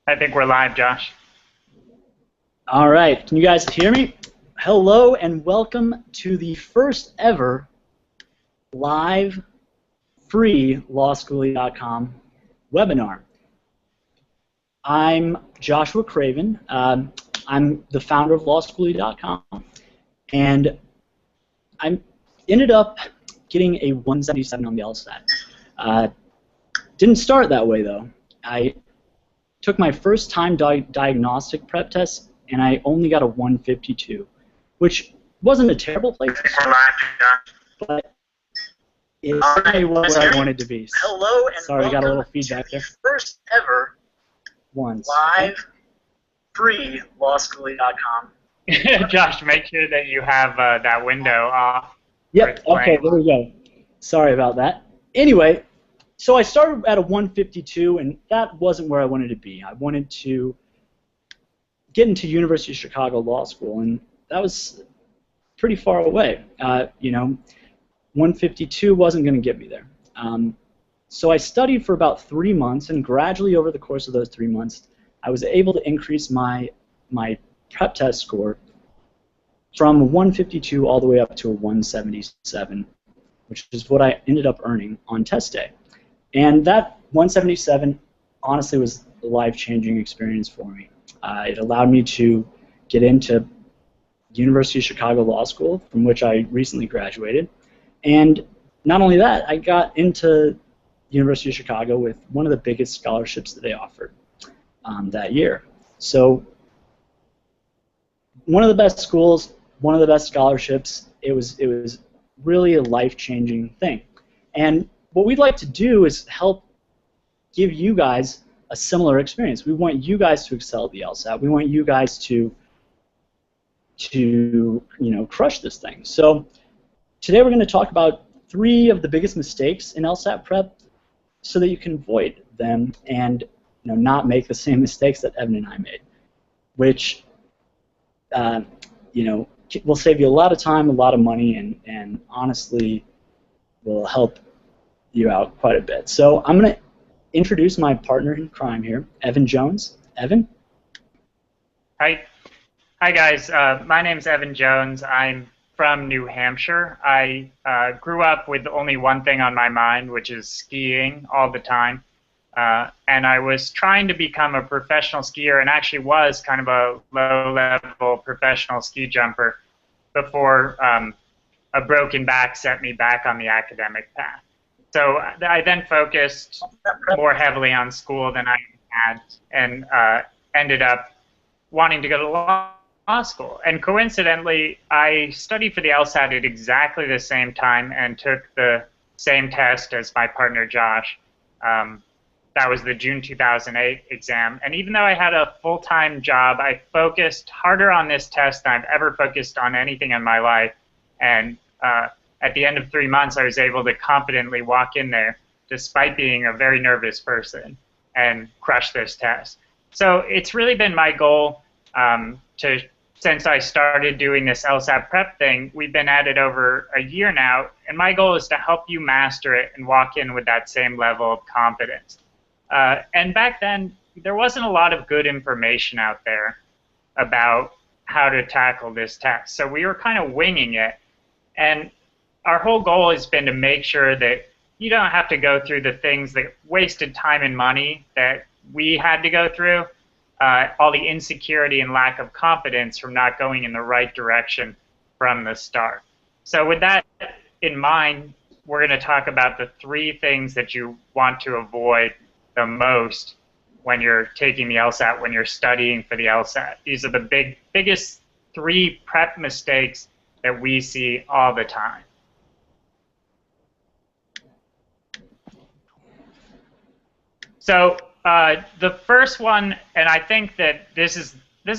I think we're live, Josh. All right, can you guys hear me? Hello and welcome to the first ever live free lawschooly.com webinar. I'm Joshua Craven. I'm the founder of lawschooly.com, and I ended up getting a 177 on the LSAT. Didn't start that way though. I took my first time diagnostic prep test, and I only got a 152, which wasn't a terrible place to start, but it's certainly where I wanted to be. Hello and sorry, I got a little welcome feedback to there. the first ever live free lawschooly.com. Josh, make sure that you have that window off. Yep, okay, there we go. Sorry about that. Anyway, so I started at a 152, and that wasn't where I wanted to be. I wanted to get into University of Chicago Law School, and that was pretty far away. 152 wasn't going to get me there. So I studied for about 3 months, and gradually over the course of those 3 months, I was able to increase my prep test score from a 152 all the way up to a 177, which is what I ended up earning on test day. And that 177 honestly was a life-changing experience for me. It allowed me to get into University of Chicago Law School, from which I recently graduated. And not only that, I got into University of Chicago with one of the biggest scholarships that they offered that year. So one of the best schools, one of the best scholarships. It was really a life-changing thing. And what we'd like to do is help give you guys a similar experience. We want you guys to excel at the LSAT. We want you guys to crush this thing. So today we're going to talk about 3 of the biggest mistakes in LSAT prep, so that you can avoid them and not make the same mistakes that Evan and I made, which will save you a lot of time, a lot of money, and honestly will help you out quite a bit. So I'm going to introduce my partner in crime here, Evan Jones. Evan? Hi guys. My name's Evan Jones. I'm from New Hampshire. I grew up with only one thing on my mind, which is skiing all the time. And I was trying to become a professional skier, and actually was kind of a low-level professional ski jumper before a broken back set me back on the academic path. So I then focused more heavily on school than I had, and ended up wanting to go to law school. And coincidentally, I studied for the LSAT at exactly the same time and took the same test as my partner Josh. That was the June 2008 exam. And even though I had a full-time job, I focused harder on this test than I've ever focused on anything in my life. And at the end of 3 months, I was able to confidently walk in there, despite being a very nervous person, and crush this test. So it's really been my goal since I started doing this LSAT prep thing. We've been at it over a year now, and my goal is to help you master it and walk in with that same level of confidence. And back then, there wasn't a lot of good information out there about how to tackle this test. So we were kind of winging it. And our whole goal has been to make sure that you don't have to go through the things that wasted time and money that we had to go through, all the insecurity and lack of confidence from not going in the right direction from the start. So with that in mind, we're going to talk about the 3 things that you want to avoid the most when you're taking the LSAT, when you're studying for the LSAT. These are the biggest 3 prep mistakes that we see all the time. So the first one, and I think that this is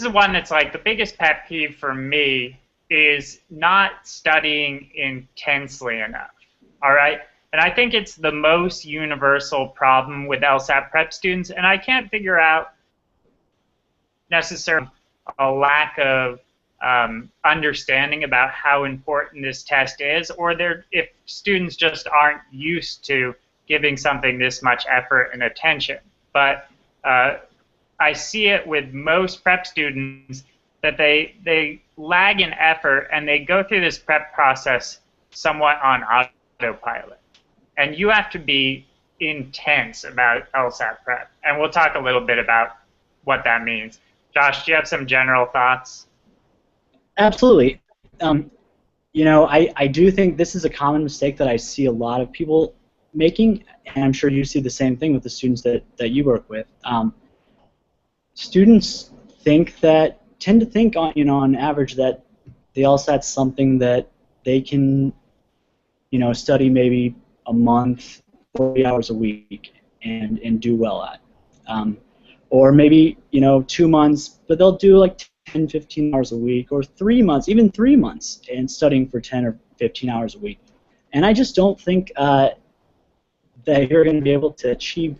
one that's like the biggest pet peeve for me, is not studying intensely enough. All right? And I think it's the most universal problem with LSAT prep students, and I can't figure out necessarily a lack of understanding about how important this test is, or if students just aren't used to giving something this much effort and attention. But I see it with most prep students that they lag in effort and they go through this prep process somewhat on autopilot. And you have to be intense about LSAT prep. And we'll talk a little bit about what that means. Josh, do you have some general thoughts? Absolutely. You know, I do think this is a common mistake that I see a lot of people making, and I'm sure you see the same thing with the students that you work with. Students tend to think on, you know, on average that the LSAT's something that they can, you know, study maybe a month, 40 hours a week and do well at. Or maybe, you know, 2 months, but they'll do like 10, 15 hours a week, or 3 months, even 3 months, and studying for 10 or 15 hours a week. And I just don't think that you're going to be able to achieve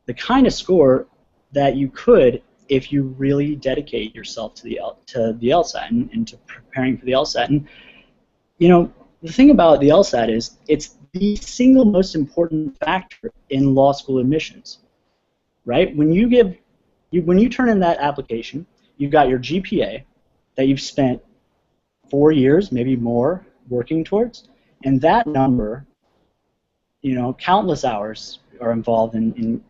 the kind of score that you could if you really dedicate yourself to the LSAT and to preparing for the LSAT. And you know, the thing about the LSAT is it's the single most important factor in law school admissions, right? When you turn in that application, you've got your GPA that you've spent 4 years, maybe more, working towards, and that number, you know, countless hours are involved in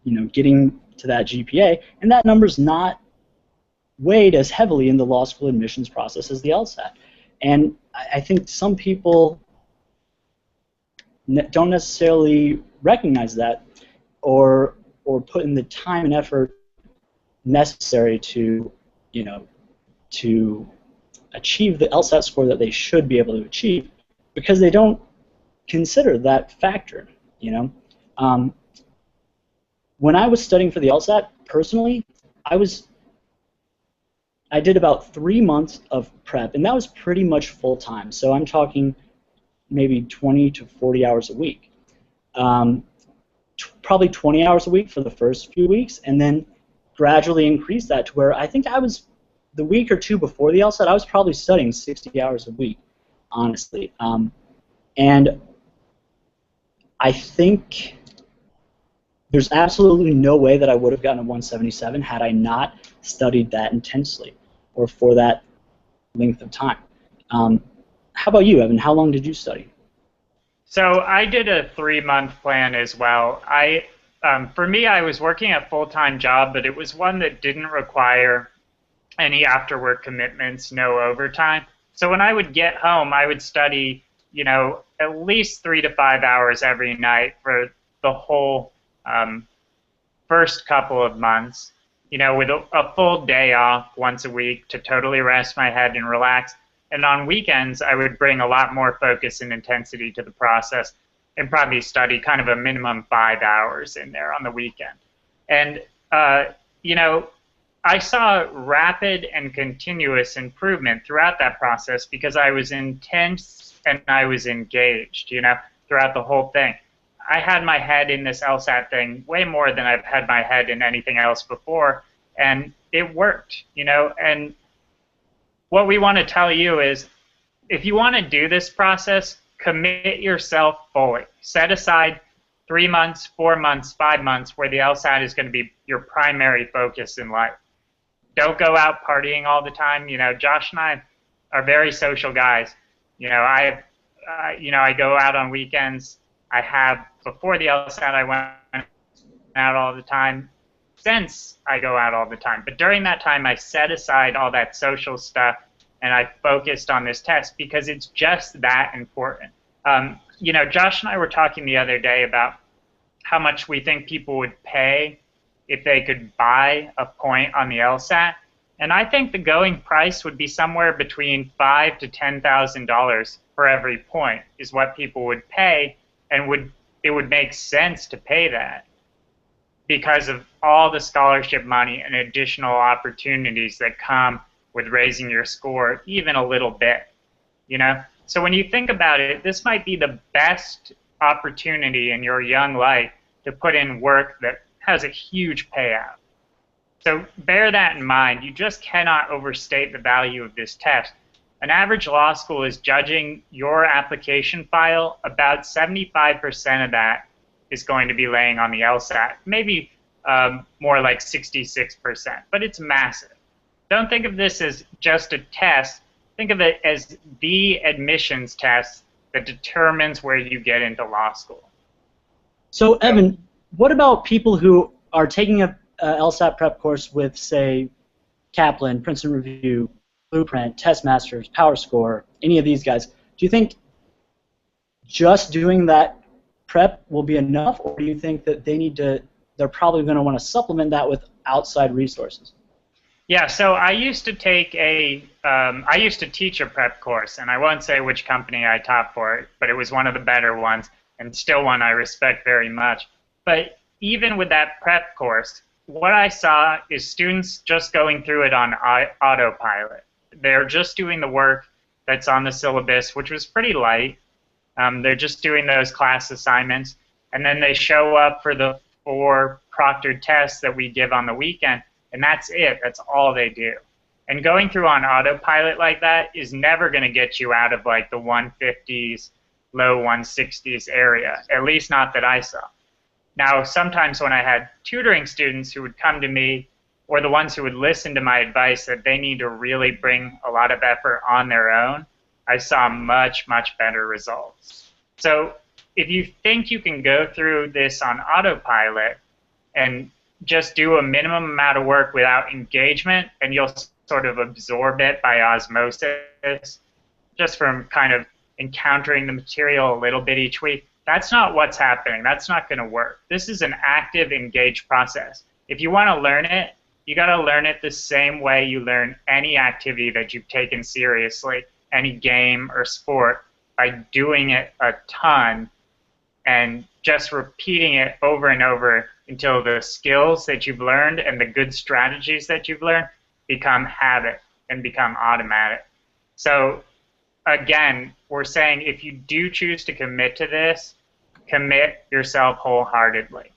you know, getting to that GPA, and that number's not weighed as heavily in the law school admissions process as the LSAT. And I think some people don't necessarily recognize that or put in the time and effort necessary to, you know, to achieve the LSAT score that they should be able to achieve, because they don't consider that factor, you know. When I was studying for the LSAT, personally, I did about 3 months of prep, and that was pretty much full-time. So I'm talking maybe 20 to 40 hours a week. Probably 20 hours a week for the first few weeks, and then gradually increase that to where I think I was, the week or two before the LSAT, I was probably studying 60 hours a week, honestly. And I think there's absolutely no way that I would have gotten a 177 had I not studied that intensely or for that length of time. How about you, Evan? How long did you study? So I did a 3-month plan as well. For me, I was working a full-time job, but it was one that didn't require any after-work commitments, no overtime. So when I would get home, I would study, you know, at least 3 to 5 hours every night for the whole first couple of months, you know, with a full day off once a week to totally rest my head and relax. And on weekends, I would bring a lot more focus and intensity to the process and probably study kind of a minimum 5 hours in there on the weekend. And, you know, I saw rapid and continuous improvement throughout that process because I was intense and I was engaged, you know, throughout the whole thing. I had my head in this LSAT thing way more than I've had my head in anything else before, and it worked, you know. And what we want to tell you is, if you want to do this process, commit yourself fully. Set aside 3 months, 4 months, 5 months where the LSAT is going to be your primary focus in life. Don't go out partying all the time. You know, Josh and I are very social guys. You know, I go out on weekends. I have, before the LSAT, I went out all the time. Since, I go out all the time. But during that time, I set aside all that social stuff and I focused on this test because it's just that important. You know, Josh and I were talking the other day about how much we think people would pay if they could buy a point on the LSAT. And I think the going price would be somewhere between $5,000 to $10,000 for every point is what people would pay, and it would make sense to pay that because of all the scholarship money and additional opportunities that come with raising your score even a little bit, you know? So when you think about it, this might be the best opportunity in your young life to put in work that has a huge payout. So bear that in mind. You just cannot overstate the value of this test. An average law school is judging your application file. About 75% of that is going to be laying on the LSAT. Maybe more like 66%, but it's massive. Don't think of this as just a test. Think of it as the admissions test that determines where you get into law school. So, Evan, what about people who are taking a LSAT prep course with, say, Kaplan, Princeton Review, Blueprint, Test Masters, PowerScore, any of these guys? Do you think just doing that prep will be enough, or do you think that they're probably going to want to supplement that with outside resources? Yeah, so I used to I used to teach a prep course, and I won't say which company I taught for it, but it was one of the better ones, and still one I respect very much. But even with that prep course, what I saw is students just going through it on autopilot. They're just doing the work that's on the syllabus, which was pretty light. They're just doing those class assignments, and then they show up for the 4 proctored tests that we give on the weekend, and that's it. That's all they do. And going through on autopilot like that is never going to get you out of like the 150s, low 160s area, at least not that I saw. Now, sometimes when I had tutoring students who would come to me, or the ones who would listen to my advice that they need to really bring a lot of effort on their own, I saw much, much better results. So if you think you can go through this on autopilot and just do a minimum amount of work without engagement, and you'll sort of absorb it by osmosis, just from kind of encountering the material a little bit each week, that's not what's happening. That's not going to work. This is an active, engaged process. If you want to learn it, you got to learn it the same way you learn any activity that you've taken seriously, any game or sport, by doing it a ton and just repeating it over and over until the skills that you've learned and the good strategies that you've learned become habit and become automatic. So again, we're saying if you do choose to commit to this, commit yourself wholeheartedly.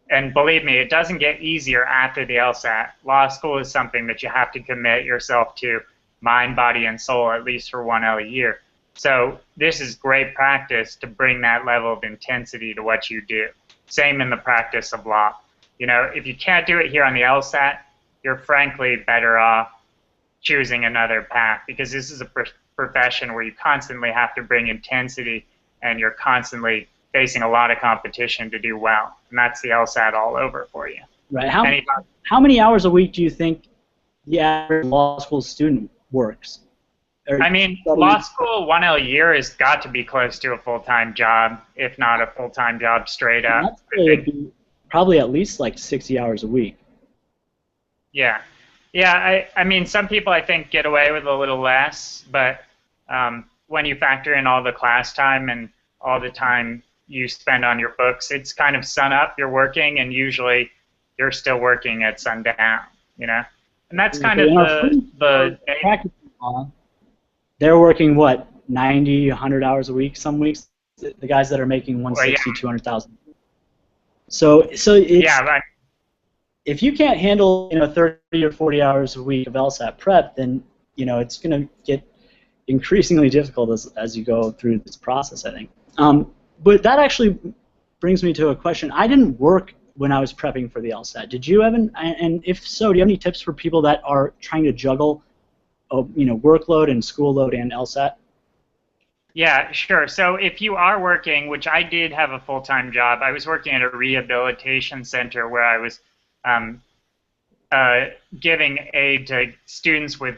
And believe me, it doesn't get easier after the LSAT. Law school is something that you have to commit yourself to, mind, body, and soul, at least for 1L a year. So this is great practice to bring that level of intensity to what you do. Same in the practice of law. You know, if you can't do it here on the LSAT, you're frankly better off choosing another path, because this is a profession where you constantly have to bring intensity and you're constantly facing a lot of competition to do well. And that's the LSAT all over for you. Right. How many hours a week do you think the average law school student works? I mean, law school 1L a year has got to be close to a full-time job, if not a full-time job straight up. It'd be probably at least like 60 hours a week. Yeah. Yeah, I mean, some people I think get away with a little less, but when you factor in all the class time and all the time you spend on your books, it's kind of sun up, you're working, and usually you're still working at sundown, you know? And that's kind of the they're working, what, 90, 100 hours a week some weeks? The guys that are making 160, well, yeah. 200,000. So it's, yeah, right. If you can't handle 30 or 40 hours a week of LSAT prep, then it's going to get increasingly difficult as you go through this process, I think. But that actually brings me to a question. I didn't work when I was prepping for the LSAT. Did you, Evan? And if so, do you have any tips for people that are trying to juggle, workload and school load and LSAT? Yeah, sure. So if you are working, which I did have a full-time job, I was working at a rehabilitation center where I was giving aid to students with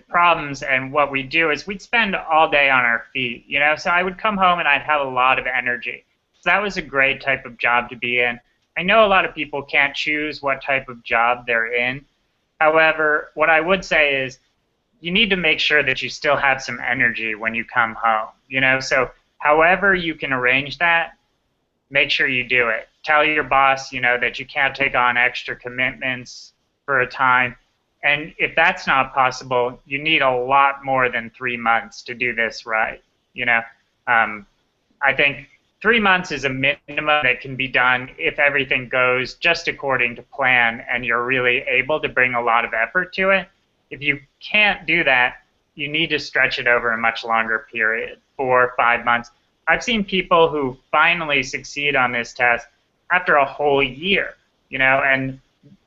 problems, and what we do is we'd spend all day on our feet, so I would come home and I'd have a lot of energy. So that was a great type of job to be in. I know a lot of people can't choose what type of job they're in. However, what I would say is you need to make sure that you still have some energy when you come home, so however you can arrange that, make sure you do it. Tell your boss, that you can't take on extra commitments for a time. And if that's not possible, you need a lot more than 3 months to do this right. I think 3 months is a minimum that can be done if everything goes just according to plan and you're really able to bring a lot of effort to it. If you can't do that, you need to stretch it over a much longer period, 4 or 5 months. I've seen people who finally succeed on this test after a whole year. and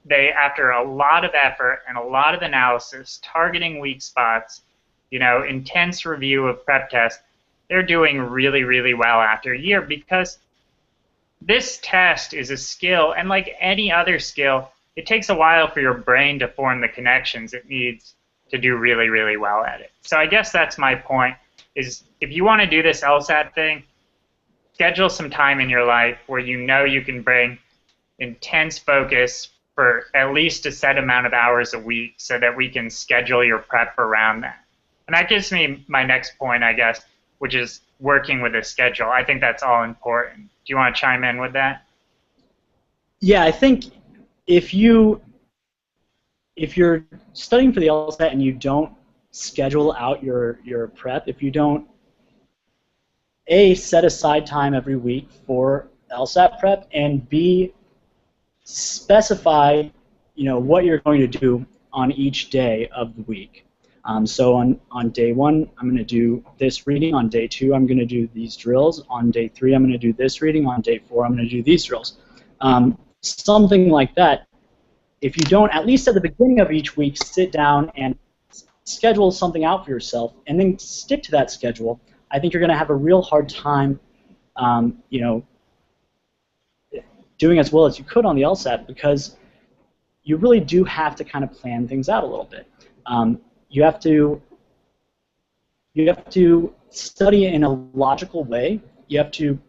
they, after a lot of effort and a lot of analysis, targeting weak spots, intense review of prep tests, they're doing really, really well after a year, because this test is a skill, and like any other skill, it takes a while for your brain to form the connections it needs to do really, really well at it. So I guess that's my point, is if you want to do this LSAT thing, schedule some time in your life where you can bring intense focus for at least a set amount of hours a week so that we can schedule your prep around that. And that gives me my next point, I guess, which is working with a schedule. I think that's all important. Do you want to chime in with that? Yeah, I think if you're studying for the LSAT and you don't schedule out your prep, if you don't set aside time every week for LSAT prep, and B, specify what you're going to do on each day of the week. So on day 1, I'm going to do this reading. On day 2, I'm going to do these drills. On day 3, I'm going to do this reading. On day 4, I'm going to do these drills. Something like that. If you don't, at least at the beginning of each week, sit down and schedule something out for yourself, and then stick to that schedule, I think you're going to have a real hard time, doing as well as you could on the LSAT, because you really do have to kind of plan things out a little bit. You have to study in a logical way. You have to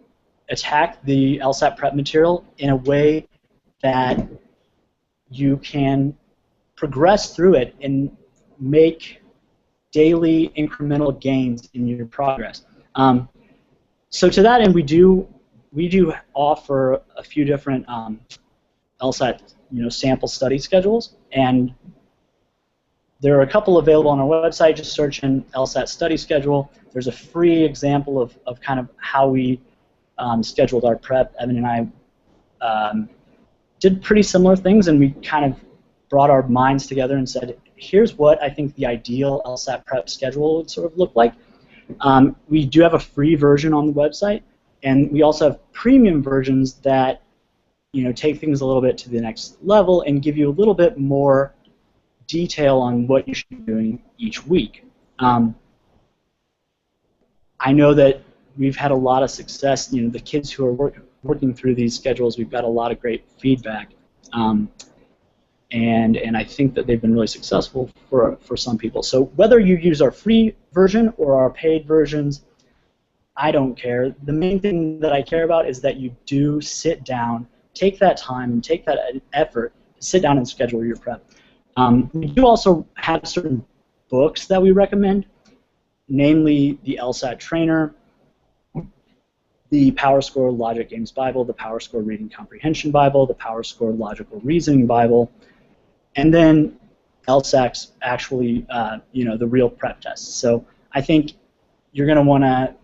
attack the LSAT prep material in a way that you can progress through it and make daily incremental gains in your progress. So to that end, we do offer a few different LSAT sample study schedules, and there are a couple available on our website. Just search in LSAT study schedule. There's a free example of kind of how we scheduled our prep. Evan and I did pretty similar things, and we kind of brought our minds together and said, here's what I think the ideal LSAT prep schedule would sort of look like. We do have a free version on the website, and we also have premium versions that take things a little bit to the next level and give you a little bit more detail on what you should be doing each week. I know that we've had a lot of success. The kids who are working through these schedules, we've got a lot of great feedback, and I think that they've been really successful for some people. So whether you use our free version or our paid versions, I don't care. The main thing that I care about is that you do sit down, take that time, and take that effort to sit down and schedule your prep. We do also have certain books that we recommend, namely the LSAT Trainer, the PowerScore Logic Games Bible, the PowerScore Reading Comprehension Bible, the PowerScore Logical Reasoning Bible, and then LSAT's actually, the real prep tests. So I think you're going to want to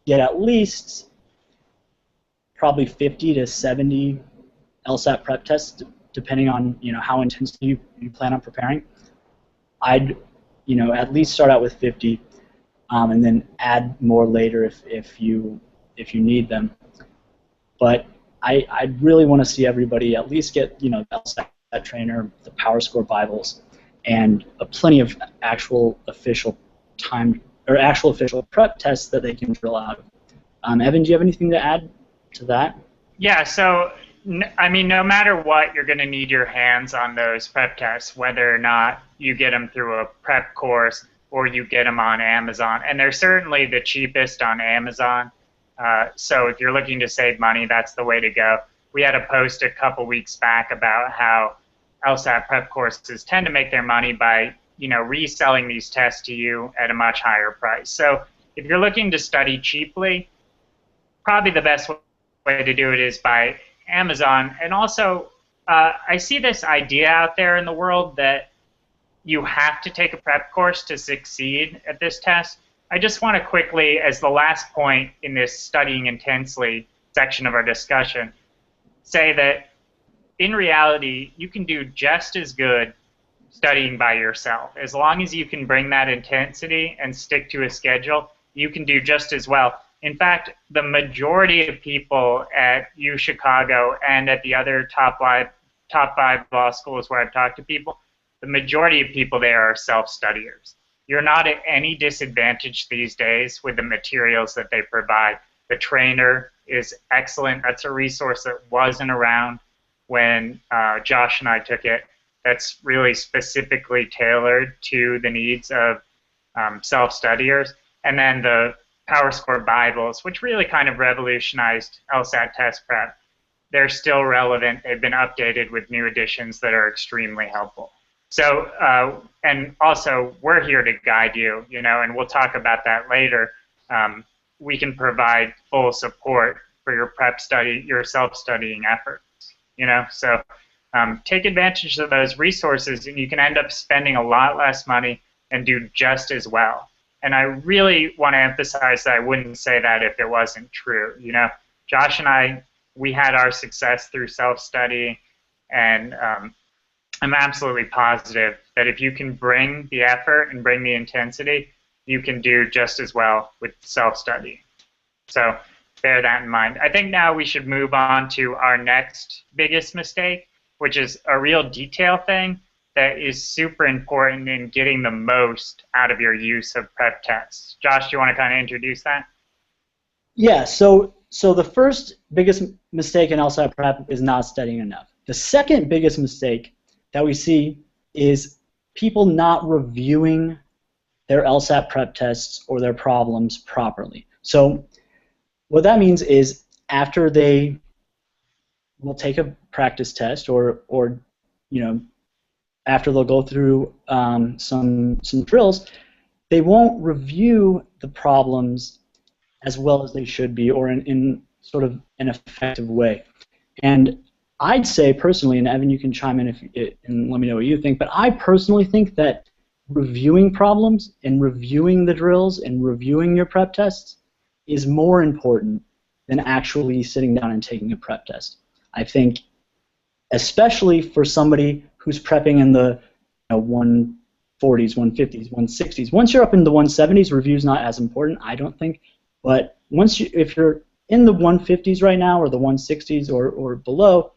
get at least probably 50 to 70 LSAT prep tests, depending on how intensely you plan on preparing. I'd at least start out with 50, and then add more later if you need them. But I really want to see everybody at least get the LSAT Trainer, the PowerScore Bibles, and plenty of actual official prep tests that they can drill out. Evan, do you have anything to add to that? Yeah, so no matter what, you're going to need your hands on those prep tests, whether or not you get them through a prep course or you get them on Amazon. And they're certainly the cheapest on Amazon. So if you're looking to save money, that's the way to go. We had a post a couple weeks back about how LSAT prep courses tend to make their money by reselling these tests to you at a much higher price. So if you're looking to study cheaply, probably the best way to do it is by Amazon. And also, I see this idea out there in the world that you have to take a prep course to succeed at this test. I just want to quickly, as the last point in this studying intensely section of our discussion, say that in reality, you can do just as good studying by yourself. As long as you can bring that intensity and stick to a schedule, you can do just as well. In fact, the majority of people at UChicago and at the other top top 5 law schools where I've talked to people, the majority of people there are self-studiers. You're not at any disadvantage these days with the materials that they provide. The trainer is excellent. That's a resource that wasn't around when Josh and I took it. That's really specifically tailored to the needs of self-studiers. And then the PowerScore Bibles, which really kind of revolutionized LSAT test prep. They're still relevant. They've been updated with new additions that are extremely helpful. So, and also, we're here to guide you, and we'll talk about that later. We can provide full support for your prep study, your self-studying efforts, So take advantage of those resources, and you can end up spending a lot less money and do just as well. And I really want to emphasize that I wouldn't say that if it wasn't true. Josh and I, we had our success through self-study, and I'm absolutely positive that if you can bring the effort and bring the intensity, you can do just as well with self-study. So bear that in mind. I think now we should move on to our next biggest mistake, which is a real detail thing that is super important in getting the most out of your use of prep tests. Josh, do you want to kind of introduce that? Yeah, so the first biggest mistake in LSAT prep is not studying enough. The second biggest mistake that we see is people not reviewing their LSAT prep tests or their problems properly. So what that means is after they will take a practice test or after they'll go through some drills, they won't review the problems as well as they should be, or in sort of an effective way. And I'd say personally, and Evan, you can chime in and let me know what you think, but I personally think that reviewing problems and reviewing the drills and reviewing your prep tests is more important than actually sitting down and taking a prep test. I think, especially for somebody who's prepping in the 140s, 150s, 160s. Once you're up in the 170s, review's not as important, I don't think. But if you're in the 150s right now or the 160s or below,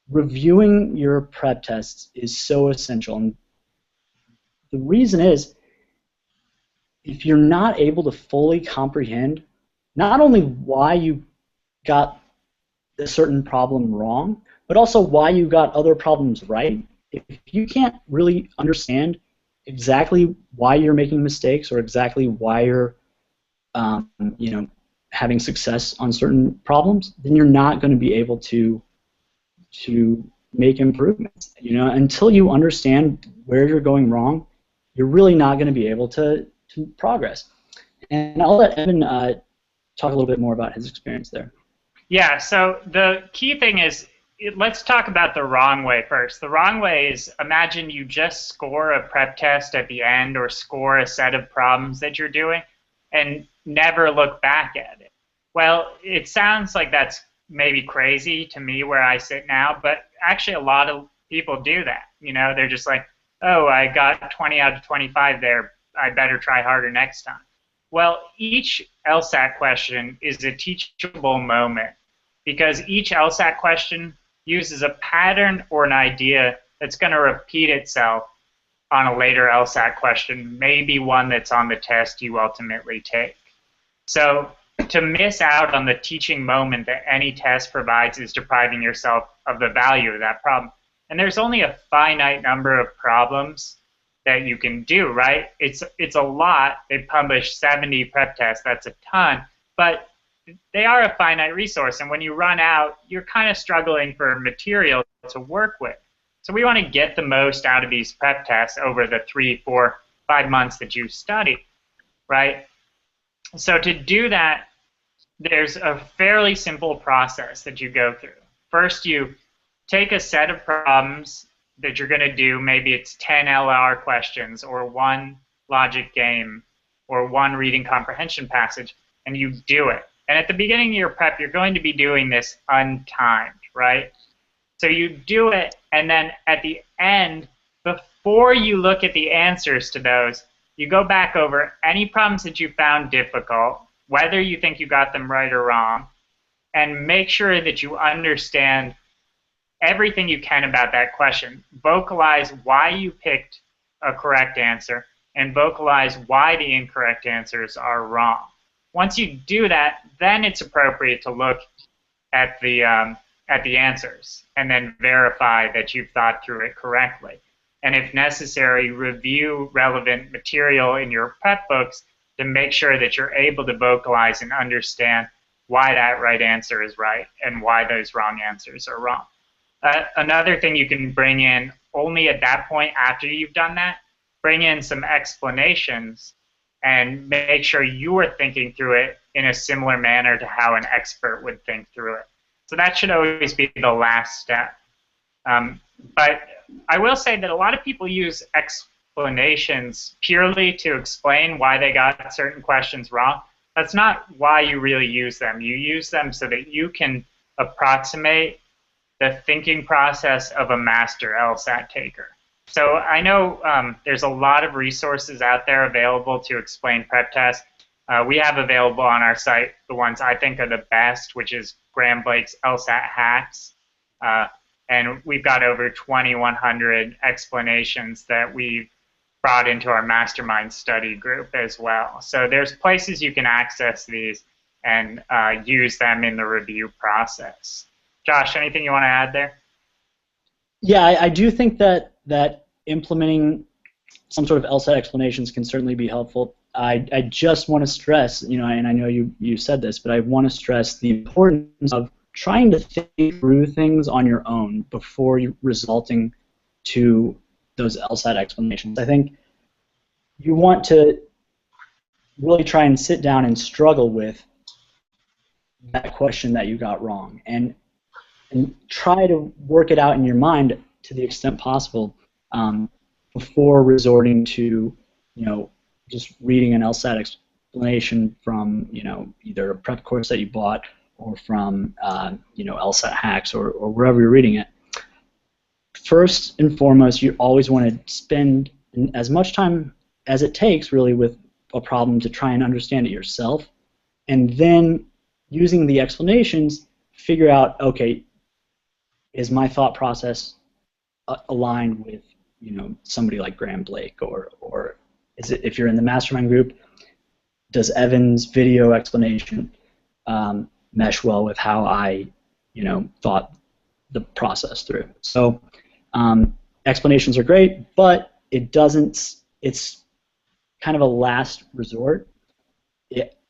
reviewing your prep tests is so essential. And the reason is, if you're not able to fully comprehend not only why you got a certain problem wrong, but also why you got other problems right, if you can't really understand exactly why you're making mistakes or exactly why you're having success on certain problems, then you're not going to be able to make improvements. Until you understand where you're going wrong, you're really not going to be able to progress. And I'll let Evan talk a little bit more about his experience there. Yeah, so the key thing is, let's talk about the wrong way first. The wrong way is, imagine you just score a prep test at the end or score a set of problems that you're doing and never look back at it. Well, it sounds like that's maybe crazy to me where I sit now, but actually a lot of people do that. They're just like, oh, I got 20 out of 25 there, I better try harder next time. Well, each LSAT question is a teachable moment because each LSAT question uses a pattern or an idea that's going to repeat itself on a later LSAT question, maybe one that's on the test you ultimately take. So to miss out on the teaching moment that any test provides is depriving yourself of the value of that problem. And there's only a finite number of problems that you can do, right? It's a lot. They publish 70 prep tests. That's a ton. But they are a finite resource. And when you run out, you're kind of struggling for material to work with. So we want to get the most out of these prep tests over the 3, 4, 5 months that you study, right? So to do that, there's a fairly simple process that you go through. First, you take a set of problems that you're going to do. Maybe it's 10 LR questions or 1 logic game or 1 reading comprehension passage, and you do it. And at the beginning of your prep, you're going to be doing this untimed, right? So you do it, and then at the end, before you look at the answers to those, you go back over any problems that you found difficult, whether you think you got them right or wrong, and make sure that you understand everything you can about that question. Vocalize why you picked a correct answer and vocalize why the incorrect answers are wrong. Once you do that, then it's appropriate to look at the answers and then verify that you've thought through it correctly. And if necessary, review relevant material in your prep books to make sure that you're able to vocalize and understand why that right answer is right and why those wrong answers are wrong. Another thing you can bring in only at that point after you've done that, bring in some explanations and make sure you are thinking through it in a similar manner to how an expert would think through it. So that should always be the last step. But I will say that a lot of people use explanations purely to explain why they got certain questions wrong. That's not why you really use them. You use them so that you can approximate the thinking process of a master LSAT taker. So I know there's a lot of resources out there available to explain prep tests. We have available on our site the ones I think are the best, which is Graham Blake's LSAT Hacks. And we've got over 2,100 explanations that we've brought into our Mastermind study group as well. So there's places you can access these and use them in the review process. Josh, anything you want to add there? Yeah, I do think that implementing some sort of LSAT explanations can certainly be helpful. I just want to stress, and I know you said this, but I want to stress the importance of trying to think through things on your own before you resulting to those LSAT explanations. I think you want to really try and sit down and struggle with that question that you got wrong and try to work it out in your mind to the extent possible before resorting to, just reading an LSAT explanation from, either a prep course that you bought or from, LSAT Hacks or wherever you're reading it. First and foremost, you always want to spend as much time as it takes, really, with a problem to try and understand it yourself, and then using the explanations, figure out, okay, is my thought process aligned with, somebody like Graham Blake, or is it, if you're in the Mastermind group, does Evan's video explanation mesh well with how I, thought the process through? So explanations are great, but it's kind of a last resort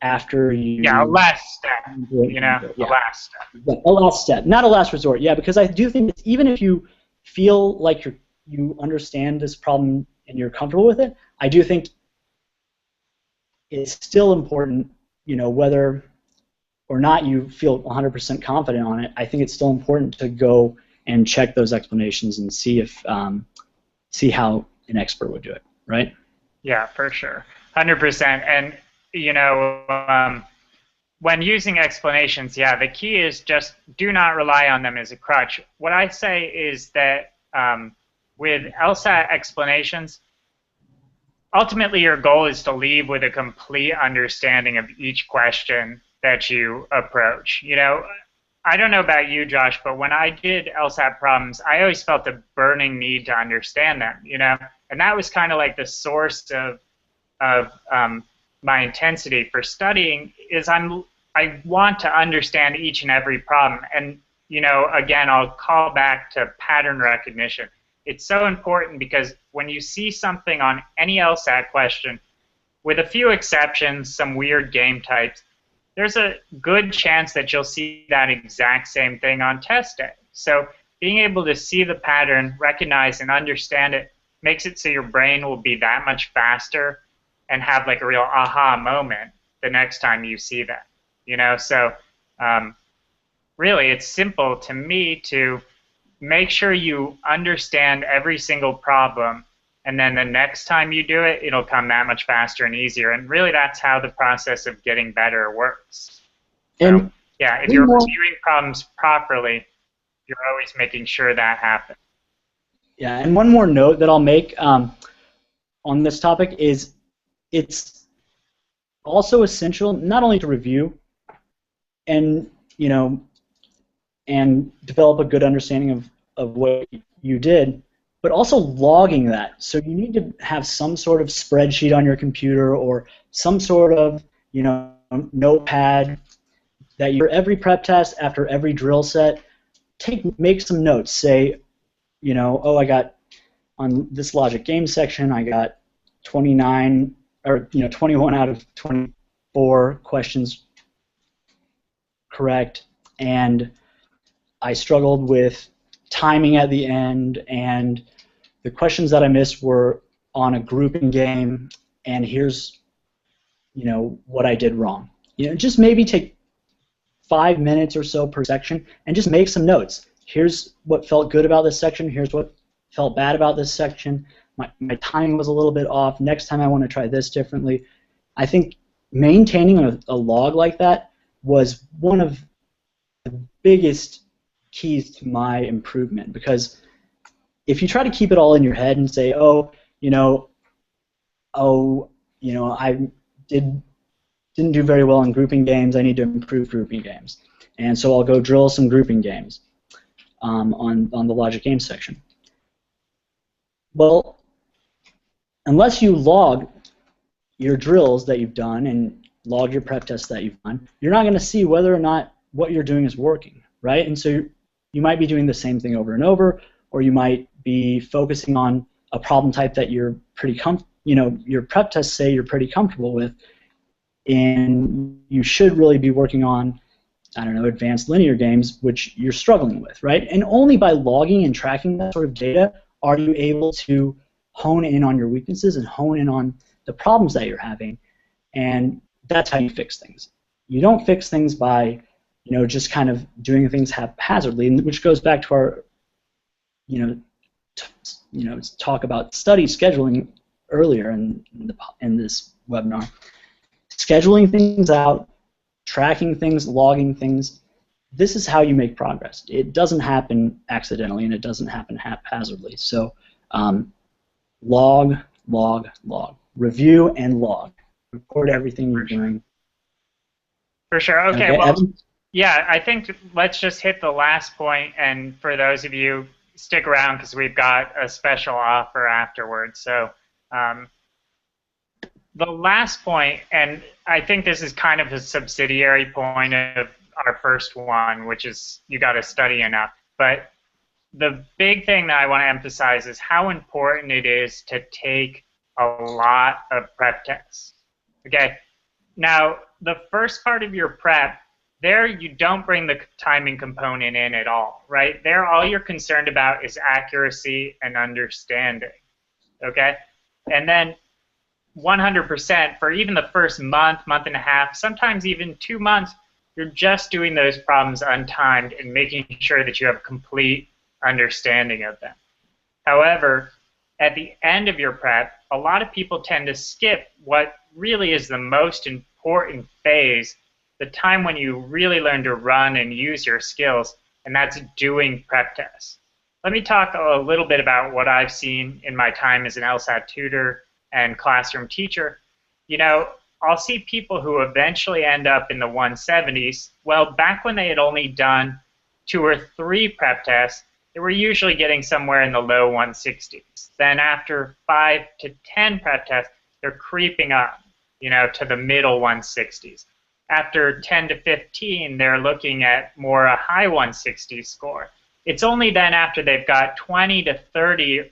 after you... Yeah, a last step, a last step. Yeah, a last step, not a last resort, yeah, because I do think that even if you feel like you understand this problem and you're comfortable with it, I do think it's still important, whether or not you feel 100% confident on it, I think it's still important to go and check those explanations and see how an expert would do it, right? Yeah, for sure, 100%. And when using explanations, the key is just do not rely on them as a crutch. What I say is that with LSAT explanations, ultimately your goal is to leave with a complete understanding of each question that you approach. I don't know about you, Josh, but when I did LSAT problems, I always felt a burning need to understand them, and that was kind of like the source of my intensity for studying is I want to understand each and every problem. And, again, I'll call back to pattern recognition. It's so important because when you see something on any LSAT question, with a few exceptions, some weird game types, there's a good chance that you'll see that exact same thing on test day. So being able to see the pattern, recognize and understand it, makes it so your brain will be that much faster and have like a real aha moment the next time you see that. So really it's simple to me to make sure you understand every single problem, and then the next time you do it, it'll come that much faster and easier. And really that's how the process of getting better works. So, yeah, if you're reviewing problems properly, you're always making sure that happens. Yeah, and one more note that I'll make on this topic is it's also essential not only to review and and develop a good understanding of what you did, but also logging that. So you need to have some sort of spreadsheet on your computer or some sort of, notepad that for every prep test, after every drill set, make some notes. Say, oh, I got on this logic game section, I got 29 or 21 out of 24 questions correct, and I struggled with timing at the end, and the questions that I missed were on a grouping game, and here's what I did wrong. Just maybe take 5 minutes or so per section and just make some notes. Here's what felt good about this section. Here's what felt bad about this section. My timing was a little bit off. Next time I want to try this differently. I think maintaining a log like that was one of the biggest keys to my improvement, because if you try to keep it all in your head and say, I didn't do very well in grouping games, I need to improve grouping games, and so I'll go drill some grouping games on the logic game section. Well, unless you log your drills that you've done and log your prep tests that you've done, you're not going to see whether or not what you're doing is working, right? And so you might be doing the same thing over and over, or you might be focusing on a problem type that you're pretty your prep tests say you're pretty comfortable with, and you should really be working on, advanced linear games, which you're struggling with, right? And only by logging and tracking that sort of data are you able to hone in on your weaknesses and hone in on the problems that you're having, and that's how you fix things. You don't fix things by, just kind of doing things haphazardly, which goes back to our, talk about study scheduling earlier in this webinar. Scheduling things out, tracking things, logging things, this is how you make progress. It doesn't happen accidentally, and it doesn't happen haphazardly. So log, log, log. Review and log. Record everything you're doing. For sure. Okay, well, Evan? Yeah, I think let's just hit the last point, and for those of you, stick around because we've got a special offer afterwards. So the last point, and I think this is kind of a subsidiary point of our first one, which is you got to study enough. But the big thing that I want to emphasize is how important it is to take a lot of prep tests. Okay, now the first part of your prep, there you don't bring the timing component in at all, right? There all you're concerned about is accuracy and understanding, okay? And then 100% for even the first month, month and a half, sometimes even 2 months, you're just doing those problems untimed and making sure that you have complete understanding of them. However, at the end of your prep, a lot of people tend to skip what really is the most important phase, the time when you really learn to run and use your skills, and that's doing prep tests. Let me talk a little bit about what I've seen in my time as an LSAT tutor and classroom teacher. I'll see people who eventually end up in the 170s. Well, back when they had only done 2 or 3 prep tests, they were usually getting somewhere in the low 160s. Then after 5 to 10 prep tests, they're creeping up, to the middle 160s. After 10 to 15, they're looking at more a high 160 score. It's only then after they've got 20 to 30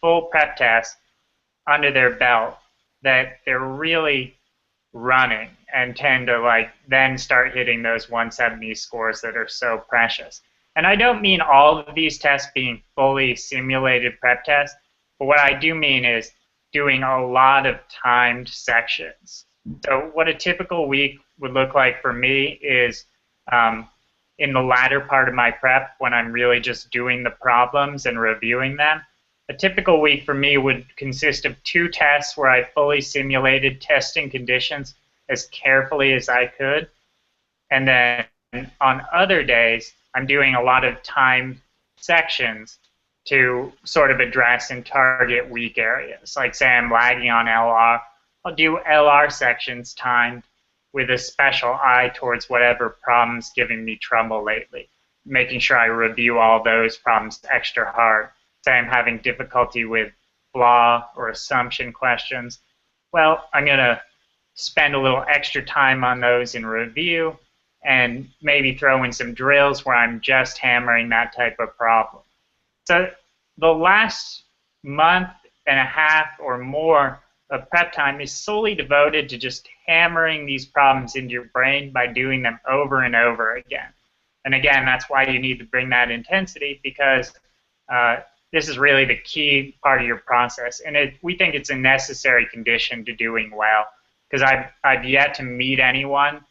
full prep tests under their belt that they're really running and tend to then start hitting those 170 scores that are so precious. And I don't mean all of these tests being fully simulated prep tests, but what I do mean is doing a lot of timed sections. So what a typical week would look like for me is in the latter part of my prep when I'm really just doing the problems and reviewing them. A typical week for me would consist of 2 tests where I fully simulated testing conditions as carefully as I could. And then on other days, I'm doing a lot of timed sections to sort of address and target weak areas. Like say I'm lagging on LR, I'll do LR sections timed with a special eye towards whatever problem's giving me trouble lately. making sure I review all those problems extra hard. Say I'm having difficulty with flaw or assumption questions. Well, I'm going to spend a little extra time on those in review and maybe throw in some drills where I'm just hammering that type of problem. So the last month and a half or more of prep time is solely devoted to just hammering these problems into your brain by doing them over and over again. And again, that's why you need to bring that intensity, because this is really the key part of your process. And we think it's a necessary condition to doing well, because I've yet to meet anyone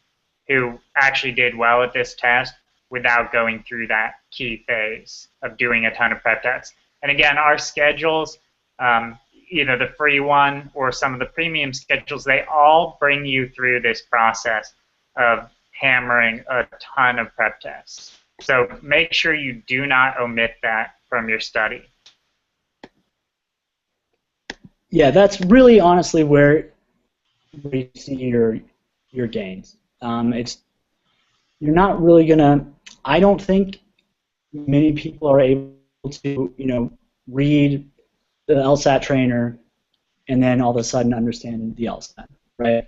who actually did well at this test without going through that key phase of doing a ton of prep tests. And again, our schedules, either the free one or some of the premium schedules, they all bring you through this process of hammering a ton of prep tests. So make sure you do not omit that from your study. Yeah, that's really honestly where you see your gains. You're not really gonna. I don't think many people are able to read the LSAT trainer and then all of a sudden understand the LSAT, right?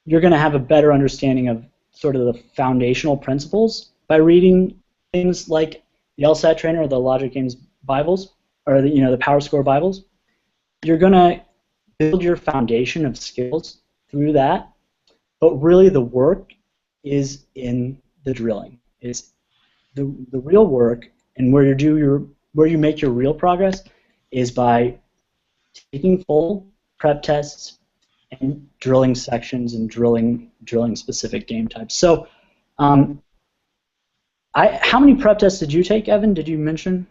You're going to have a better understanding of sort of the foundational principles by reading things like the LSAT trainer or the Logic Games Bibles, or the Power Score Bibles. You're going to build your foundation of skills through that, but really the work is in the drilling. Is the real work, and where you make your real progress is by taking full prep tests and drilling sections and drilling specific game types. So, how many prep tests did you take, Evan? Did you mention?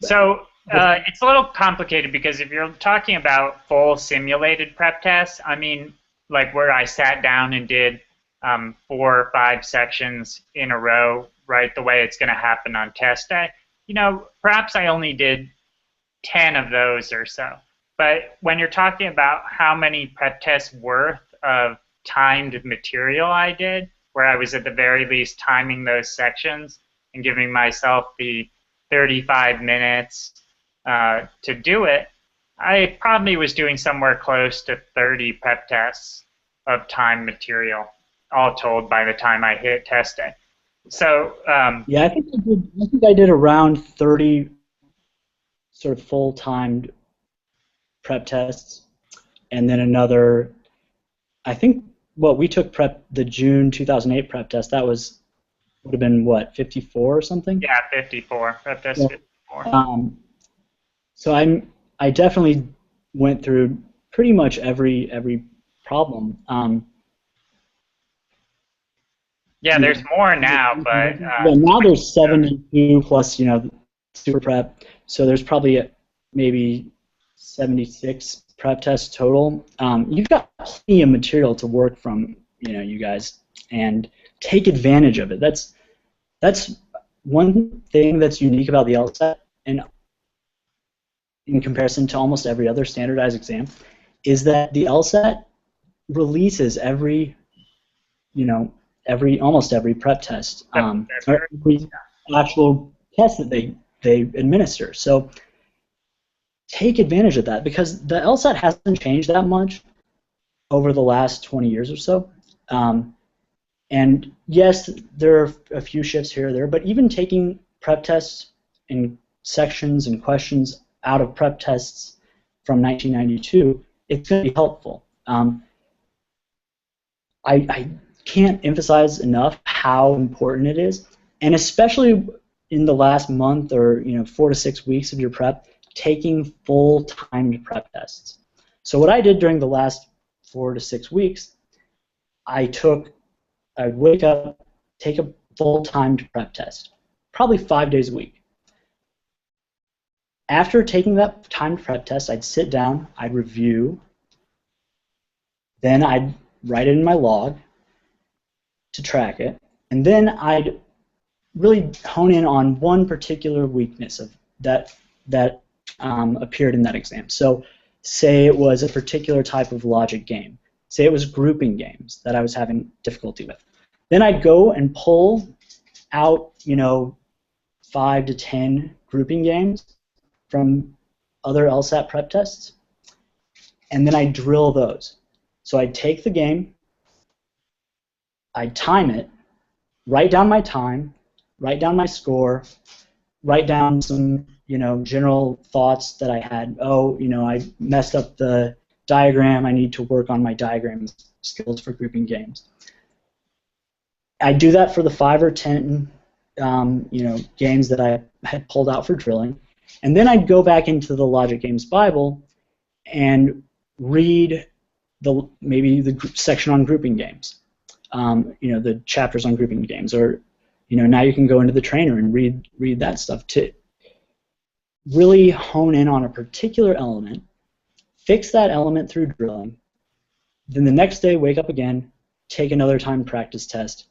So it's a little complicated, because if you're talking about full simulated prep tests, I mean, like where I sat down and did 4 or 5 sections in a row, right, the way it's going to happen on test day, perhaps I only did 10 of those or so. But when you're talking about how many prep tests worth of timed material I did, where I was at the very least timing those sections and giving myself the 35 minutes to do it, I probably was doing somewhere close to 30 prep tests of timed material, all told, by the time I hit test day. So yeah, I think I did around 30 sort of full-timed prep tests, and then another. I think we took the June 2008 prep test. That would have been what, 54 or something? Yeah, 54 prep test. 54. So I definitely went through pretty much every problem. Yeah, there's more now, but now there's 72 plus super prep. So there's probably maybe 76 prep tests total. You've got plenty of material to work from, you guys, and take advantage of it. That's one thing that's unique about the LSAT, and in comparison to almost every other standardized exam, is that the LSAT releases almost every prep test, or every actual test that they administer. So take advantage of that, because the LSAT hasn't changed that much over the last 20 years or so. And yes, there are a few shifts here or there, but even taking prep tests and sections and questions out of prep tests from 1992, it's going to be helpful. I can't emphasize enough how important it is, and especially in the last month or 4 to 6 weeks of your prep, taking full-timed prep tests. So what I did during the last 4 to 6 weeks, I'd wake up, take a full-timed prep test, probably 5 days a week. After taking that timed prep test, I'd sit down, I'd review, then I'd write it in my log to track it, and then I'd really hone in on one particular weakness of that appeared in that exam. So say it was a particular type of logic game. Say it was grouping games that I was having difficulty with. Then I'd go and pull out, 5 to 10 grouping games from other LSAT prep tests, and then I drill those. So I take the game, I time it, write down my time, write down my score, write down some, general thoughts that I had. Oh, I messed up the diagram. I need to work on my diagram skills for grouping games. I do that for the 5 or 10, games that I had pulled out for drilling, and then I'd go back into the Logic Games Bible and read maybe the section on grouping games, the chapters on grouping games, or now you can go into the trainer and read that stuff to really hone in on a particular element, fix that element through drilling, then the next day wake up again, take another time practice test,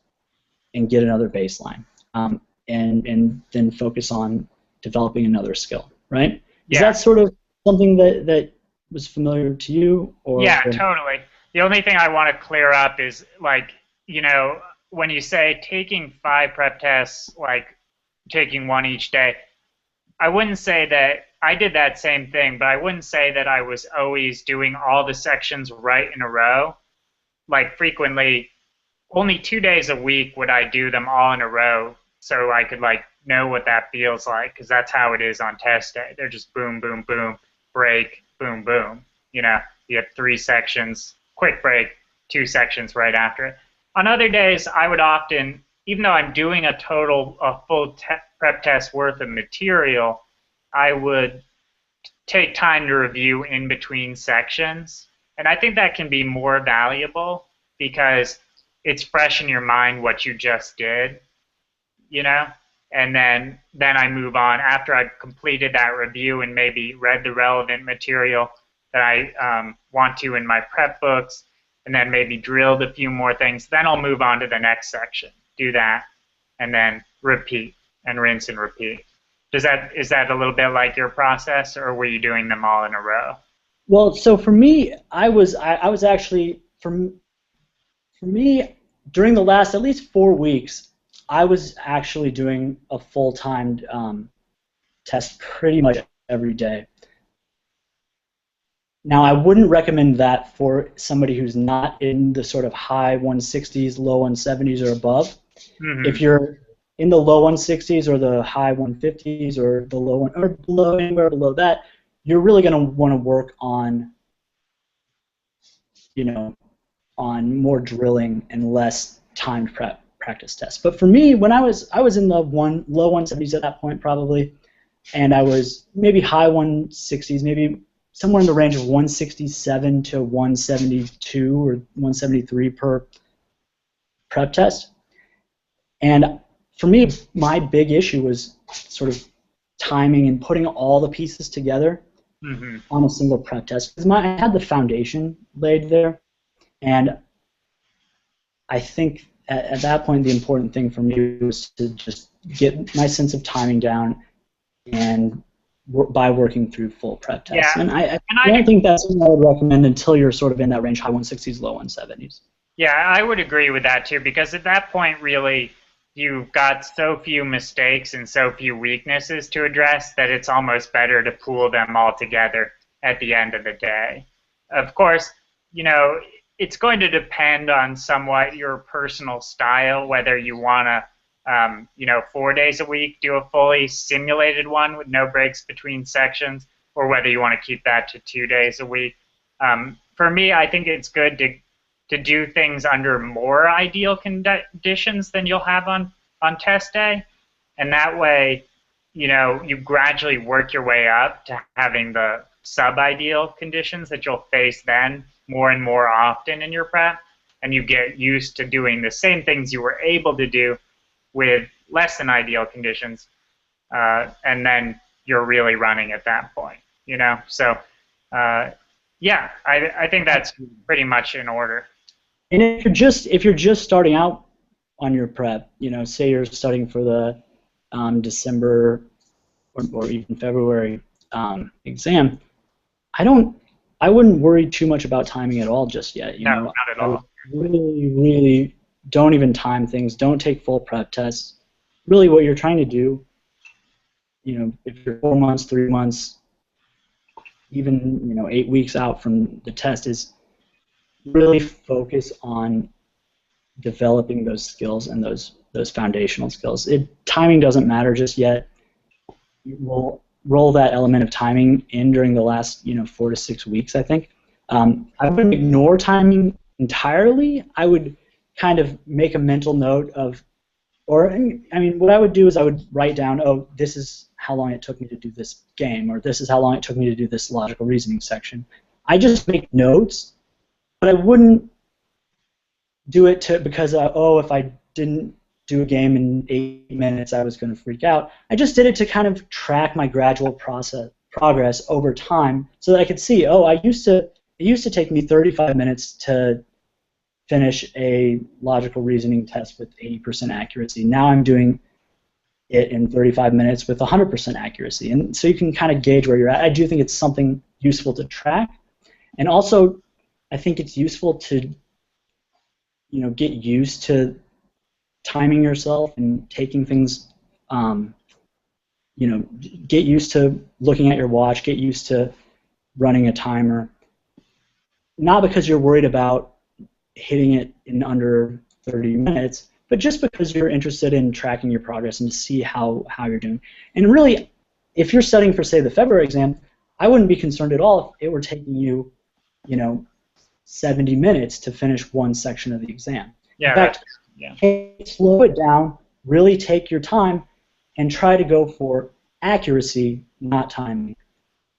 and get another baseline, and then focus on developing another skill, right? Yeah. Is that sort of something that was familiar to you? Or yeah, totally. The only thing I want to clear up is, when you say taking 5 prep tests, taking one each day, I wouldn't say that I did that same thing, but I wouldn't say that I was always doing all the sections right in a row. Frequently, only 2 days a week would I do them all in a row, so I could know what that feels like, because that's how it is on test day. They're just boom, boom, boom, break, boom, boom. You have 3 sections, quick break, 2 sections right after it. On other days, I would often, even though I'm doing a full prep test worth of material, I would take time to review in between sections. And I think that can be more valuable because it's fresh in your mind what you just did, and then I move on after I've completed that review and maybe read the relevant material that I want to in my prep books, and then maybe drilled a few more things. Then I'll move on to the next section, do that, and then repeat and rinse and repeat. Is that a little bit like your process, or were you doing them all in a row? Well, so for me, I was actually, for me, during the last at least 4 weeks, I was actually doing a full-time test pretty much every day. Now, I wouldn't recommend that for somebody who's not in the sort of high 160s, low 170s, or above. Mm-hmm. If you're in the low 160s or the high 150s or the low or below, anywhere below that, you're really going to want to work on, on more drilling and less timed practice tests. But for me, when I was in the low 170s at that point probably, and I was maybe high 160s, maybe somewhere in the range of 167 to 172 or 173 per prep test. And for me, my big issue was sort of timing and putting all the pieces together on a single prep test. Because I had the foundation laid there, and I think at that point the important thing for me was to just get my sense of timing down and by working through full prep tests. Yeah. And I don't think that's something I would recommend until you're sort of in that range, high 160s, low 170s. Yeah, I would agree with that too, because at that point, really, you've got so few mistakes and so few weaknesses to address that it's almost better to pool them all together at the end of the day. Of course, it's going to depend on somewhat your personal style, whether you want to 4 days a week, do a fully simulated one with no breaks between sections, or whether you want to keep that to 2 days a week. For me, I think it's good to do things under more ideal conditions than you'll have on test day, and that way, you gradually work your way up to having the sub-ideal conditions that you'll face then more and more often in your prep, and you get used to doing the same things you were able to do with less than ideal conditions, and then you're really running at that point, So, yeah, I think that's pretty much in order. And if you're just starting out on your prep, say you're studying for the December or even February exam, I wouldn't worry too much about timing at all just yet. No, not at all. Really, really don't even time things. Don't take full prep tests. really what you're trying to do, if you're 4 months, 3 months, even 8 weeks out from the test, is really focus on developing those skills and those foundational skills. Timing doesn't matter just yet. We'll roll that element of timing in during the last 4 to 6 weeks, I think. I wouldn't ignore timing entirely. I would kind of make a mental note of, what I would do is I would write down, oh, this is how long it took me to do this game, or this is how long it took me to do this logical reasoning section. I just make notes, but I wouldn't do it because, if I didn't do a game in 8 minutes, I was going to freak out. I just did it to kind of track my gradual progress over time so that I could see, it used to take me 35 minutes to finish a logical reasoning test with 80% accuracy. Now I'm doing it in 35 minutes with 100% accuracy. And so you can kind of gauge where you're at. I do think it's something useful to track. And also, I think it's useful to get used to timing yourself and taking things, get used to looking at your watch, get used to running a timer. Not because you're worried about hitting it in under 30 minutes, but just because you're interested in tracking your progress and to see how you're doing. And really, if you're studying for, say, the February exam, I wouldn't be concerned at all if it were taking you, 70 minutes to finish one section of the exam. Yeah, in fact, slow it down, really take your time, and try to go for accuracy, not timing,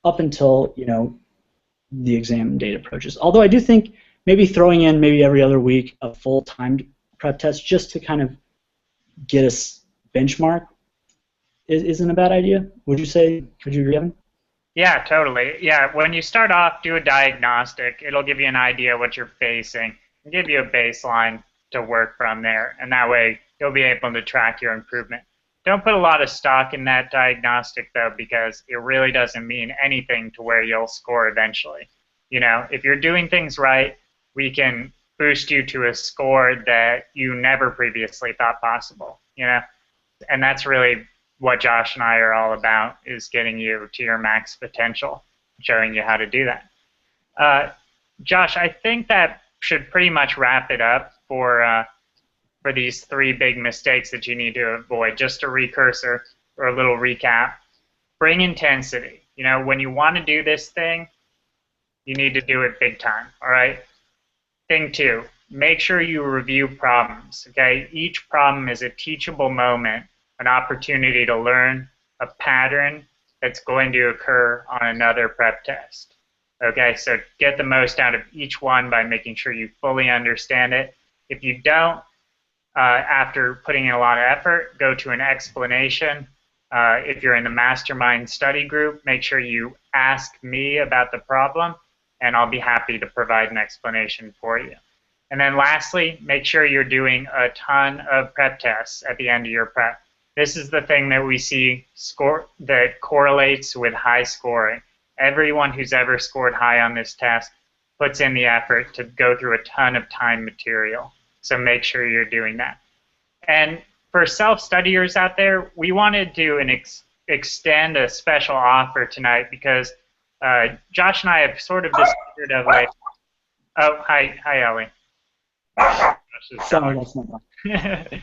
up until the exam date approaches. Although I do think maybe throwing in maybe every other week a full-timed prep test just to kind of get a benchmark isn't a bad idea. Would you agree, Evan? Yeah, totally. Yeah, when you start off, do a diagnostic. It'll give you an idea what you're facing and give you a baseline to work from there, and that way you'll be able to track your improvement. Don't put a lot of stock in that diagnostic, though, because it really doesn't mean anything to where you'll score eventually. If you're doing things right, we can boost you to a score that you never previously thought possible, and that's really what Josh and I are all about, is getting you to your max potential, showing you how to do that. Josh, I think that should pretty much wrap it up for these 3 big mistakes that you need to avoid. Just a recursor or a little recap. Bring intensity. When you want to do this thing, you need to do it big time, all right? Thing 2, make sure you review problems, okay? Each problem is a teachable moment, an opportunity to learn a pattern that's going to occur on another prep test. Okay, so get the most out of each one by making sure you fully understand it. If you don't, after putting in a lot of effort, go to an explanation. If you're in the Mastermind study group, make sure you ask me about the problem, and I'll be happy to provide an explanation for you. And then lastly, make sure you're doing a ton of prep tests at the end of your prep. This is the thing that we see that correlates with high scoring. Everyone who's ever scored high on this test puts in the effort to go through a ton of time material. So make sure you're doing that. And for self-studiers out there, we wanted to extend a special offer tonight because Josh and I have sort of discovered of like, oh, hi Ellie. Sorry, that's not bad.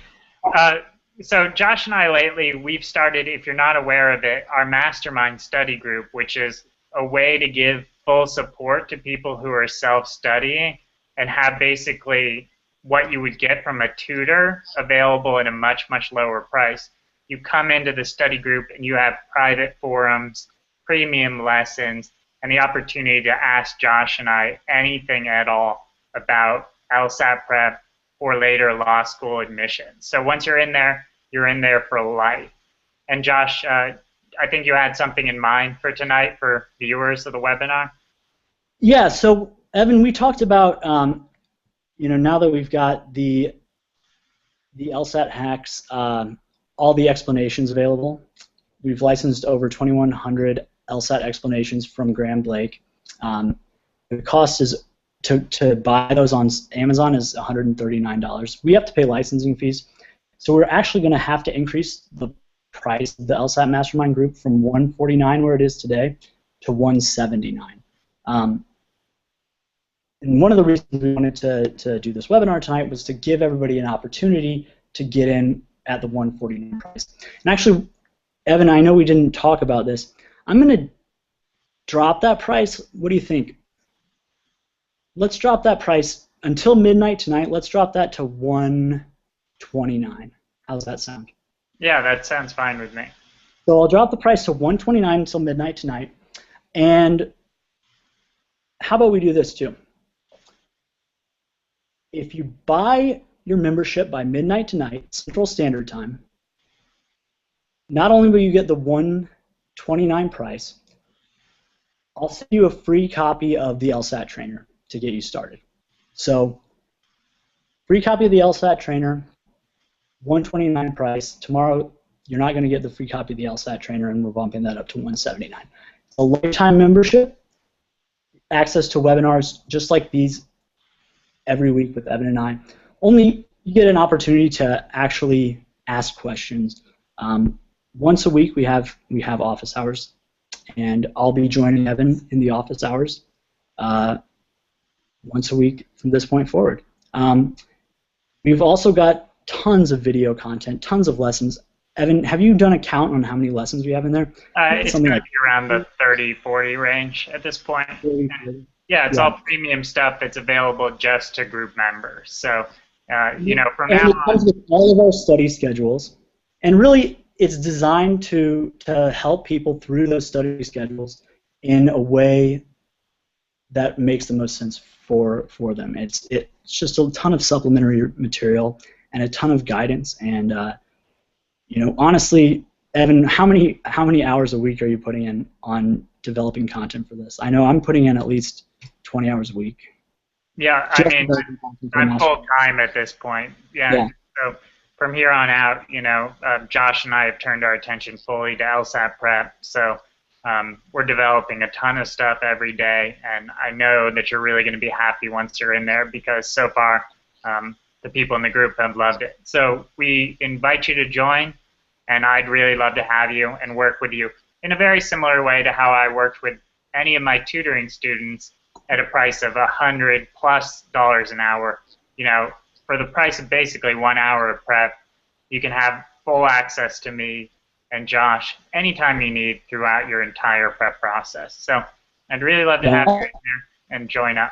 So Josh and I lately, we've started, if you're not aware of it, our Mastermind study group, which is a way to give full support to people who are self-studying and have basically what you would get from a tutor available at a much, much lower price. You come into the study group and you have private forums, premium lessons, and the opportunity to ask Josh and I anything at all about LSAT prep or later law school admissions. So once you're in there for life. And Josh, I think you had something in mind for tonight for viewers of the webinar. Yeah, so Evan, we talked about, now that we've got the LSAT hacks, all the explanations available. We've licensed over 2,100 LSAT explanations from Graham Blake. The cost is to buy those on Amazon is $139. We have to pay licensing fees. So we're actually going to have to increase the price of the LSAT Mastermind group from $149 where it is today to $179. And one of the reasons we wanted to do this webinar tonight was to give everybody an opportunity to get in at the $149 price. And actually, Evan, I know we didn't talk about this. I'm going to drop that price. What do you think? Let's drop that price until midnight tonight. Let's drop that to $129. How's that sound? Yeah, that sounds fine with me. So I'll drop the price to $129 until midnight tonight. And how about we do this too? If you buy your membership by midnight tonight, Central Standard Time, not only will you get the $129 price, I'll send you a free copy of the LSAT Trainer to get you started. So, free copy of the LSAT Trainer, $129 price. Tomorrow, you're not going to get the free copy of the LSAT Trainer, and we're bumping that up to $179. A lifetime membership, access to webinars just like these every week with Evan and I. Only you get an opportunity to actually ask questions. Once a week we have office hours, and I'll be joining Evan in the office hours once a week from this point forward. We've also got tons of video content, tons of lessons. Evan, have you done a count on how many lessons we have in there? It's going to be around the 30, 40 range at this point. 30, yeah, it's all premium stuff that's available just to group members. So, you know, from now on. It comes with all of our study schedules. And really, it's designed to help people through those study schedules in a way that makes the most sense for them. It's just a ton of supplementary material and a ton of guidance. And you know, honestly, Evan, how many hours a week are you putting in on developing content for this? I know I'm putting in at least 20 hours a week. Yeah, I mean, I'm full time at this point. Yeah. So from here on out, you know, Josh and I have turned our attention fully to LSAT prep. So we're developing a ton of stuff every day, and I know that you're really going to be happy once you're in there because so far the people in the group have loved it. So we invite you to join, and I'd really love to have you and work with you in a very similar way to how I worked with any of my tutoring students at a price of $100+ an hour. You know, for the price of basically 1 hour of prep, you can have full access to me and Josh anytime you need throughout your entire prep process. So I'd really love to have you in there and join up.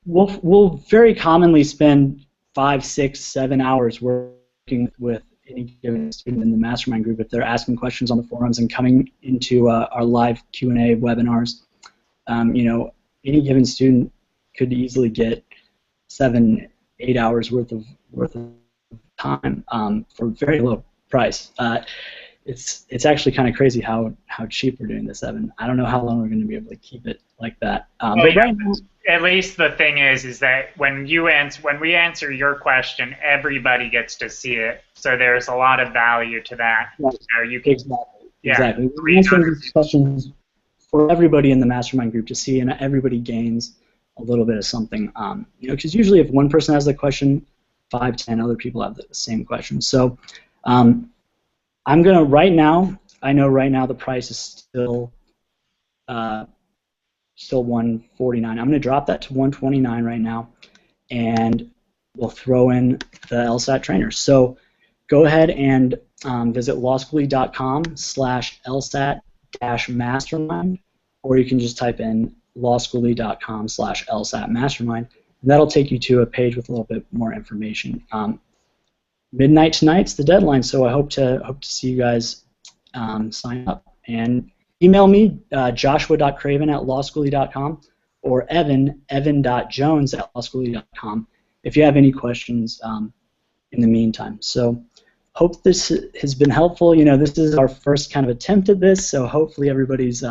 We'll very commonly spend 5, 6, 7 hours working with any given student in the Mastermind group if they're asking questions on the forums and coming into our live Q&A webinars. You know, any given student could easily get 7, 8 hours worth of time for a very low price. It's actually kind of crazy how cheap we're doing this, Evan. I don't know how long we're going to be able to keep it like that. But right now, at least the thing is that when we answer your question, everybody gets to see it. So there's a lot of value to that. Right. So you can, exactly. We're answering these questions for everybody in the Mastermind group to see, and everybody gains a little bit of something. You know, because usually if one person has the question, 5, 10 other people have the same question. So I'm gonna right now. I know right now the price is still $149. I'm gonna drop that to $129 right now, and we'll throw in the LSAT trainer. So go ahead and visit lawschoolie.com/LSAT-mastermind, or you can just type in lawschoolie.com/LSAT-mastermind, and that'll take you to a page with a little bit more information. Midnight tonight's the deadline, so I hope to see you guys sign up. And email me, joshua.craven@lawschoolie.com, or evan.jones@lawschoolie.com if you have any questions in the meantime. So hope this has been helpful. You know, this is our first kind of attempt at this, so hopefully everybody's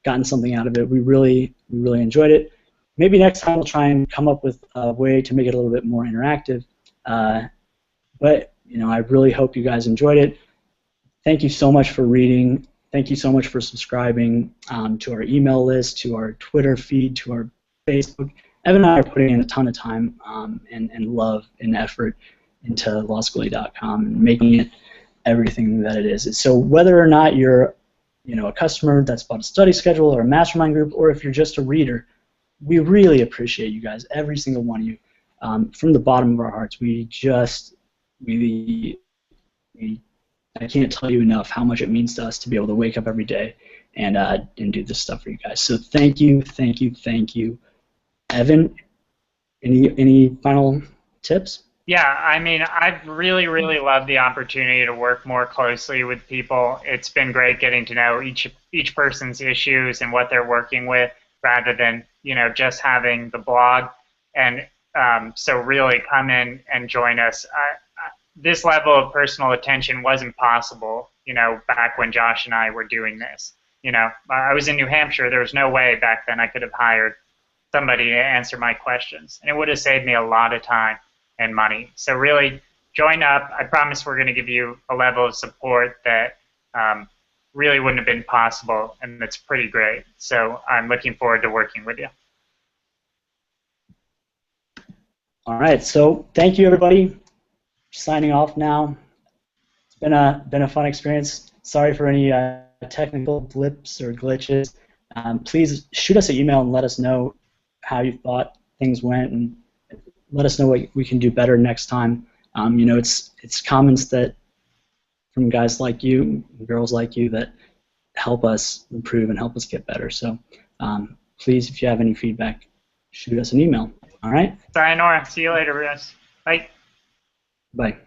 gotten something out of it. We really enjoyed it. Maybe next time we'll try and come up with a way to make it a little bit more interactive. But you know, I really hope you guys enjoyed it. Thank you so much for reading. Thank you so much for subscribing to our email list, to our Twitter feed, to our Facebook. Evan and I are putting in a ton of time and love and effort into lawschooly.com and making it everything that it is. So whether or not you're a customer that's bought a study schedule or a mastermind group, or if you're just a reader, we really appreciate you guys, every single one of you. From the bottom of our hearts, I can't tell you enough how much it means to us to be able to wake up every day and do this stuff for you guys. So thank you, thank you, thank you. Evan, any final tips? Yeah, I mean, I've really, really loved the opportunity to work more closely with people. It's been great getting to know each person's issues and what they're working with, rather than just having the blog. And so really come in and join us. This level of personal attention wasn't possible, back when Josh and I were doing this. I was in New Hampshire. There was no way back then I could have hired somebody to answer my questions, and it would have saved me a lot of time and money. So really, join up. I promise we're going to give you a level of support that really wouldn't have been possible, and that's pretty great. So I'm looking forward to working with you. All right, so thank you, everybody. Signing off now. It's been a fun experience. Sorry for any technical blips or glitches. Please shoot us an email and let us know how you thought things went, and let us know what we can do better next time. It's comments that from guys like you, girls like you, that help us improve and help us get better. So please, if you have any feedback, shoot us an email. All right? Sayonara. See you later, guys. Bye. Bye.